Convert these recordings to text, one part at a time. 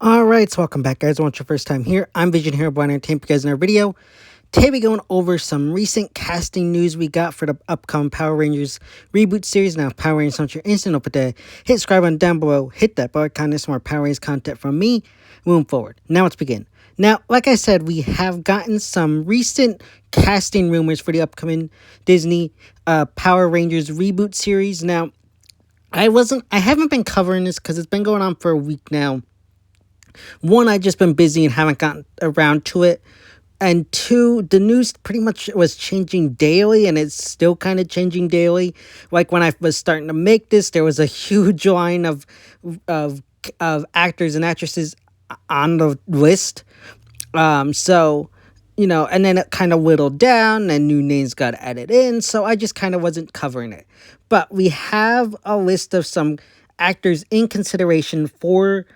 Alright, so welcome back, guys. I want your first time here. I'm Vision Hero Blind Entertainment you guys in our video. Today we're going over some recent casting news we got for the upcoming Power Rangers reboot series. Now, Power Rangers, don't you instant up with that. Hit subscribe button down below. Hit that bell icon. There's more Power Rangers content from me. Moving forward. Now let's begin. Now, like I said, we have gotten some recent casting rumors for the upcoming Disney Power Rangers reboot series. Now, I haven't been covering this because it's been going on for a week now. One, I've just been busy and haven't gotten around to it. And two, the news pretty much was changing daily, and it's still kind of changing daily. Like when I was starting to make this, there was a huge line of actors and actresses on the list. So, and then it kind of whittled down, and new names got added in. So I just kind of wasn't covering it. But we have a list of some actors in consideration for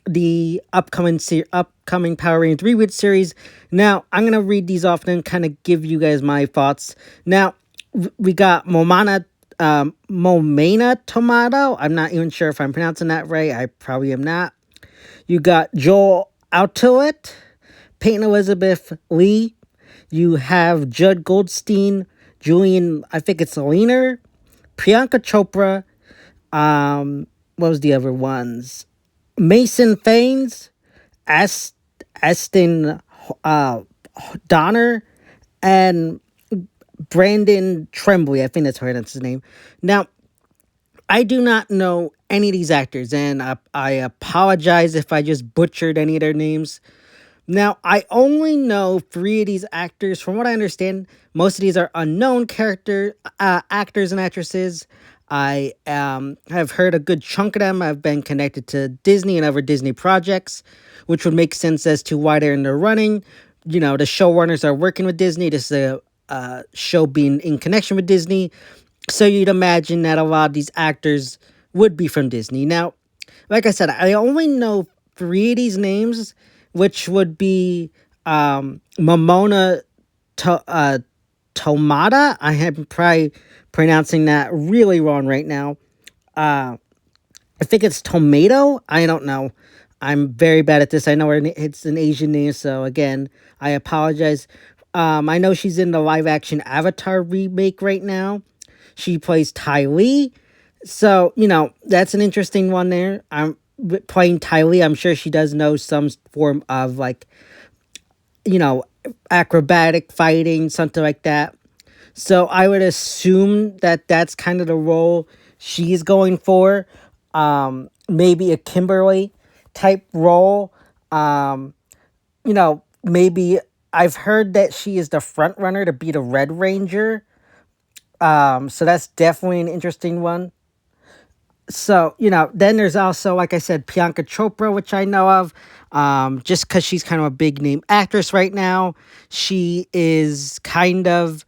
the upcoming Power Rangers reboot series. Now, I'm going to read these off and kind of give you guys my thoughts. Now, we got Momena Tomato. I'm not even sure if I'm pronouncing that right. I probably am not. You got Joel Outlet, Peyton Elizabeth Lee. You have Judd Goldstein, Julian, I think it's Leaner, Priyanka Chopra. What was the other ones? Mason Faines, Aston Donner, and Brandon Tremblay. I think that's right. That's his name. Now, I do not know any of these actors, and I apologize if I just butchered any of their names. Now, I only know 3 of these actors. From what I understand, most of these are unknown actors and actresses. I have heard a good chunk of them. I've been connected to Disney and other Disney projects, which would make sense as to why they're in the running. The showrunners are working with Disney. This is a show being in connection with Disney. So you'd imagine that a lot of these actors would be from Disney. Now, like I said, I only know 3 of these names, which would be Momona Tomata. I am probably pronouncing that really wrong right now. I think it's Tomato. I don't know. I'm very bad at this. I know it's an Asian name, so again, I apologize. I know she's in the live-action Avatar remake right now. She plays Ty Lee. So, that's an interesting one there. I'm playing Ty Lee. I'm sure she does know some form of, acrobatic fighting, something like that. So I would assume that that's kind of the role she's going for. Maybe a Kimberly type role. Maybe I've heard that she is the front runner to be the Red Ranger. So that's definitely an interesting one. So, then there's also, like I said, Priyanka Chopra, which I know of, just because she's kind of a big name actress right now. She is kind of,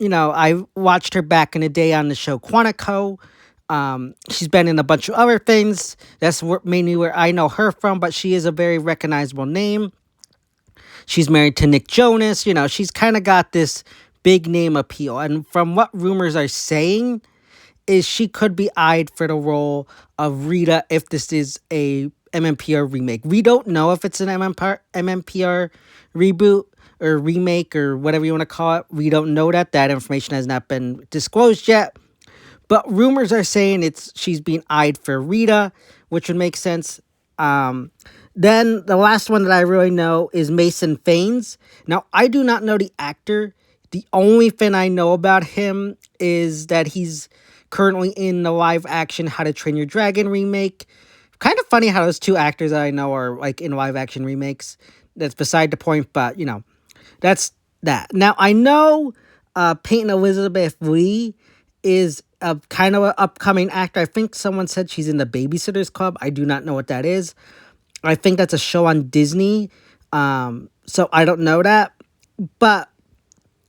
I watched her back in the day on the show Quantico. She's been in a bunch of other things. That's mainly where I know her from, but she is a very recognizable name. She's married to Nick Jonas. She's kind of got this big name appeal. And from what rumors are saying, is she could be eyed for the role of Rita if this is a MMPR remake. We don't know if it's an MMPR reboot or remake or whatever you want to call it. We don't know that. That information has not been disclosed yet. But rumors are saying she's being eyed for Rita, which would make sense. Then the last one that I really know is Mason Faines. Now, I do not know the actor. The only thing I know about him is that he's currently in the live-action How to Train Your Dragon remake. Kind of funny how those 2 actors that I know are, in live-action remakes. That's beside the point, but, that's that. Now, I know Peyton Elizabeth Lee is a kind of an upcoming actor. I think someone said she's in the Babysitters Club. I do not know what that is. I think that's a show on Disney. So I don't know that. But,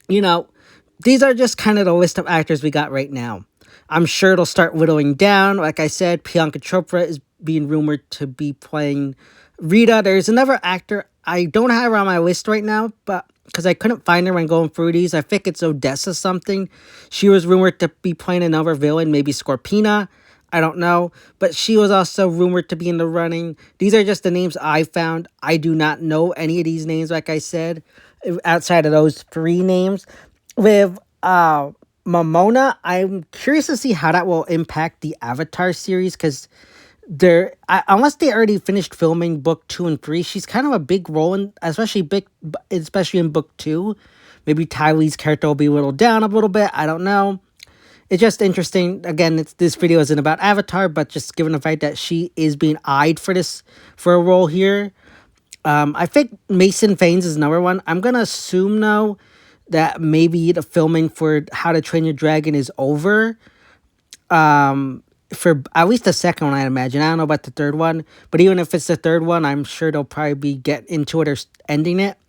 these are just kind of the list of actors we got right now. I'm sure it'll start whittling down. Like I said, Priyanka Chopra is being rumored to be playing Rita. There's another actor. I don't have her on my list right now, but because I couldn't find her when going through these. I think it's Odessa something. She was rumored to be playing another villain, maybe Scorpina. I don't know, but she was also rumored to be in the running. These are just the names I found. I do not know any of these names, like I said, outside of those three names. With Momona, I'm curious to see how that will impact the Avatar series because unless they already finished filming book 2 and 3, she's kind of a big role in, especially in book 2. Maybe Tylee's character will be whittled down a little bit. I don't know. It's just interesting. Again, this video isn't about Avatar, but just given the fact that she is being eyed for a role here. I think Mason Faines is another one. I'm gonna assume though that maybe the filming for How to Train Your Dragon is over. For at least the second one, I imagine. I don't know about the third one, but even if it's the third one, I'm sure they'll probably be get into it or ending it.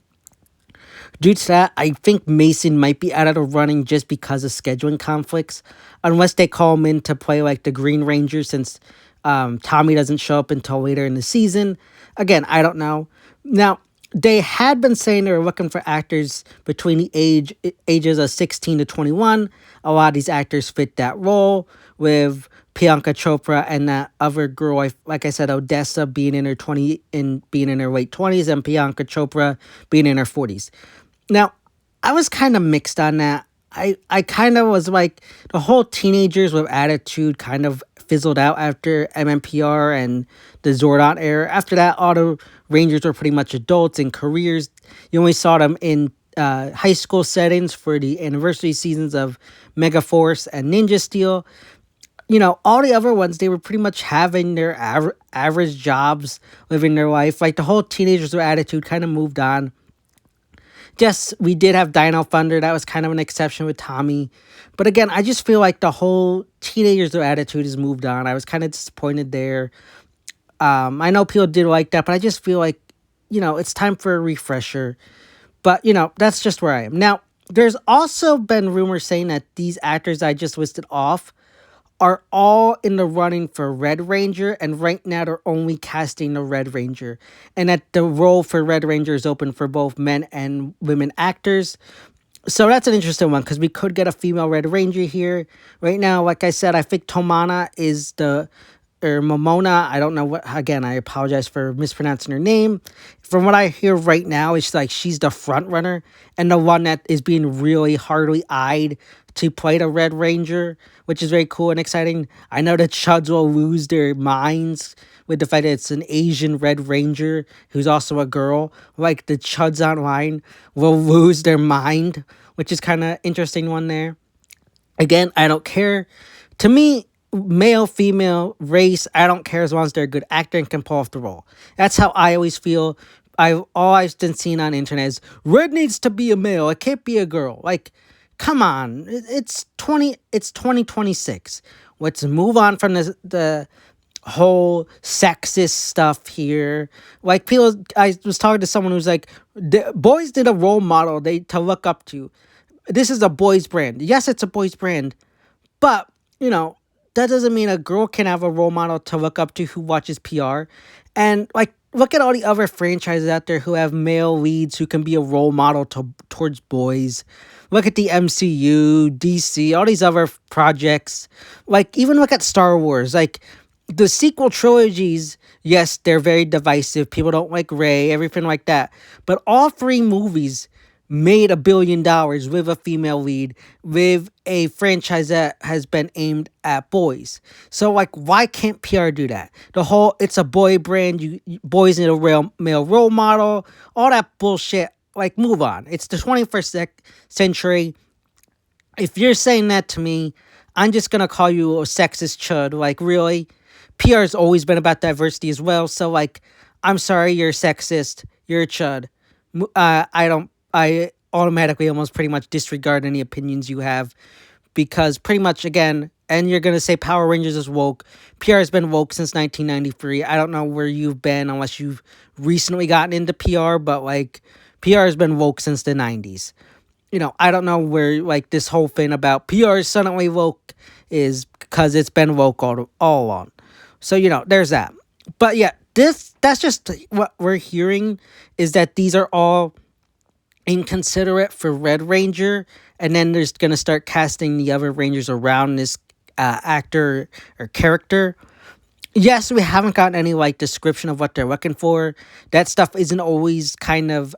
Due to that, I think Mason might be out of the running just because of scheduling conflicts, unless they call him in to play like the Green Ranger since Tommy doesn't show up until later in the season. Again, I don't know. Now, they had been saying they were looking for actors between the ages of 16 to 21. A lot of these actors fit that role, with Priyanka Chopra and that other girl, like I said, Odessa being in her late 20s, and Priyanka Chopra being in her 40s. Now, I was kind of mixed on that. I kind of was like, the whole teenagers with attitude kind of fizzled out after MMPR and the Zordon era. After that, all the Rangers were pretty much adults in careers. You only saw them in high school settings for the anniversary seasons of Megaforce and Ninja Steel. All the other ones, they were pretty much having their average jobs, living their life. Like, the whole teenagers with attitude kind of moved on. Yes, we did have Dino Thunder. That was kind of an exception with Tommy. But again, I just feel like the whole teenagers with attitude has moved on. I was kind of disappointed there. I know people did like that, but I just feel like, it's time for a refresher. But, that's just where I am. Now, there's also been rumors saying that these actors I just listed off are all in the running for Red Ranger, and right now they're only casting the Red Ranger, and that the role for Red Ranger is open for both men and women actors. So that's an interesting one because we could get a female Red Ranger here. Right now, like I said, I think Tomana is or Momona. I don't know what, again, I apologize for mispronouncing her name. From what I hear right now, it's like she's the front runner and the one that is being really hardly eyed to play the Red Ranger, which is very cool and exciting. I know the Chuds will lose their minds with the fact that it's an Asian Red Ranger who's also a girl. Like, the Chuds online will lose their mind, which is kind of interesting one there. Again, I don't care. To me, male, female, race, I don't care as long as they're a good actor and can pull off the role. That's how I always feel. All I've been seeing on the internet is, Red needs to be a male. It can't be a girl. Like, come on. It's 2026. Let's move on from the whole sexist stuff here. Like, I was talking to someone who's like, boys did a role model to look up to. This is a boys brand. Yes, it's a boys brand, but that doesn't mean a girl can have a role model to look up to who watches PR. And like, look at all the other franchises out there who have male leads who can be a role model towards boys. Look at the MCU, DC, all these other projects. Like, even look at Star Wars. Like, the sequel trilogies, yes, they're very divisive. People don't like Rey, everything like that. But all three movies made $1 billion with a female lead, with a franchise that has been aimed at boys. So, like, why can't PR do that? It's a boy brand, boys need a real male role model, all that bullshit. Like, move on. It's the 21st century. If you're saying that to me, I'm just gonna call you a sexist chud. Like, really? PR has always been about diversity as well. So, like, I'm sorry, you're sexist. You're a chud. I automatically almost pretty much disregard any opinions you have, because pretty much, again, and you're going to say Power Rangers is woke. PR has been woke since 1993. I don't know where you've been unless you've recently gotten into PR, but like, PR has been woke since the 90s. I don't know where like this whole thing about PR is suddenly woke is, because it's been woke all along. So, there's that. But yeah, that's just what we're hearing, is that these are all inconsiderate for Red Ranger, and then there's going to start casting the other Rangers around this actor or character. Yes, we haven't gotten any like description of what they're looking for. That stuff isn't always kind of,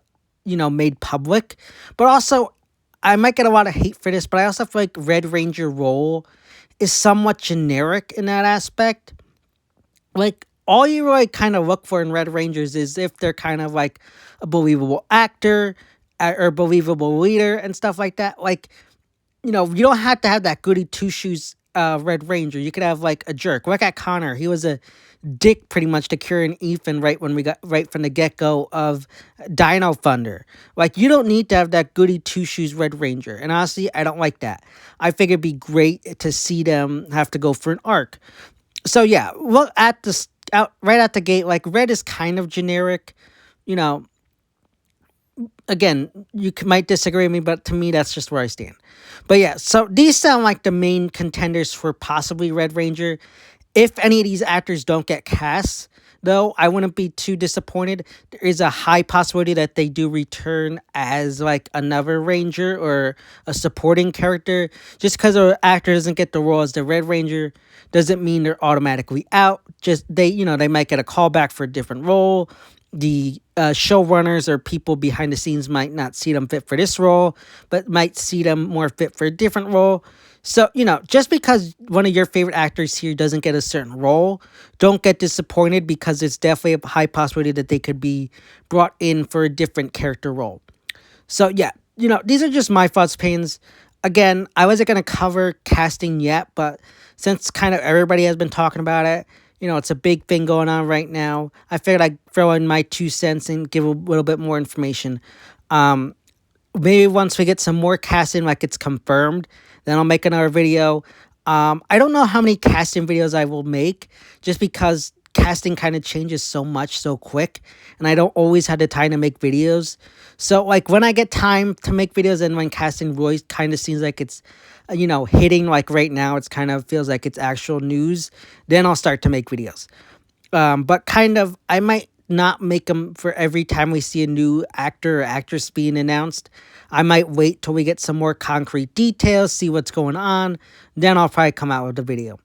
made public. But also, I might get a lot of hate for this, but I also feel like Red Ranger role is somewhat generic in that aspect. Like, all you really kind of look for in Red Rangers is if they're kind of like a believable actor or believable leader and stuff like that. Like, you don't have to have that goody two shoes Red Ranger. You could have like a jerk. Look at Connor. He was a dick pretty much to Kira and Ethan right from the get go of Dino Thunder. Like, you don't need to have that goody two shoes Red Ranger. And honestly, I don't like that. I figure it'd be great to see them have to go for an arc. So yeah, look at this out right at the gate. Like, Red is kind of generic. You know, again, might disagree with me, but to me, that's just where I stand. But yeah, so these sound like the main contenders for possibly Red Ranger. If any of these actors don't get cast, though, I wouldn't be too disappointed. There is a high possibility that they do return as like another Ranger or a supporting character. Just because an actor doesn't get the role as the Red Ranger doesn't mean they're automatically out. Just they might get a callback for a different role. The showrunners or people behind the scenes might not see them fit for this role, but might see them more fit for a different role. So, just because one of your favorite actors here doesn't get a certain role, don't get disappointed, because it's definitely a high possibility that they could be brought in for a different character role. So, yeah, these are just my thoughts, pains. Again, I wasn't going to cover casting yet, but since kind of everybody has been talking about it, it's a big thing going on right now. I figured I'd throw in my 2 cents and give a little bit more information. Maybe once we get some more casting, like it's confirmed, then I'll make another video. I don't know how many casting videos I will make, just because casting kind of changes so much so quick, and I don't always have the time to make videos. So like when I get time to make videos and when casting really kind of seems like it's hitting, like right now it's kind of feels like it's actual news, then I'll start to make videos. But kind of I might not make them for every time we see a new actor or actress being announced. I might wait till we get some more concrete details, see what's going on, then I'll probably come out with a video.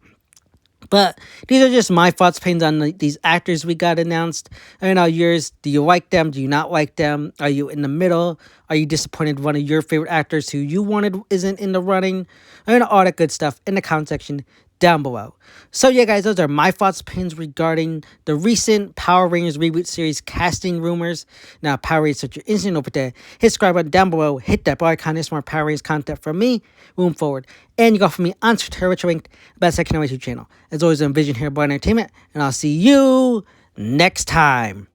But these are just my thoughts, pains on these actors we got announced. I know yours. Do you like them? Do you not like them? Are you in the middle? Are you disappointed one of your favorite actors who you wanted isn't in the running? All that good stuff in the comment section down below. So yeah, guys, those are my thoughts, pins regarding the recent Power Rangers reboot series casting rumors. Now, Power Rangers, such your instant over there. Hit subscribe button down below. Hit that bell icon. There's more Power Rangers content from me moving forward. And you go for me on Twitter, which I linked about section on my YouTube channel. As always, I'm Vision here, Boy Entertainment, and I'll see you next time.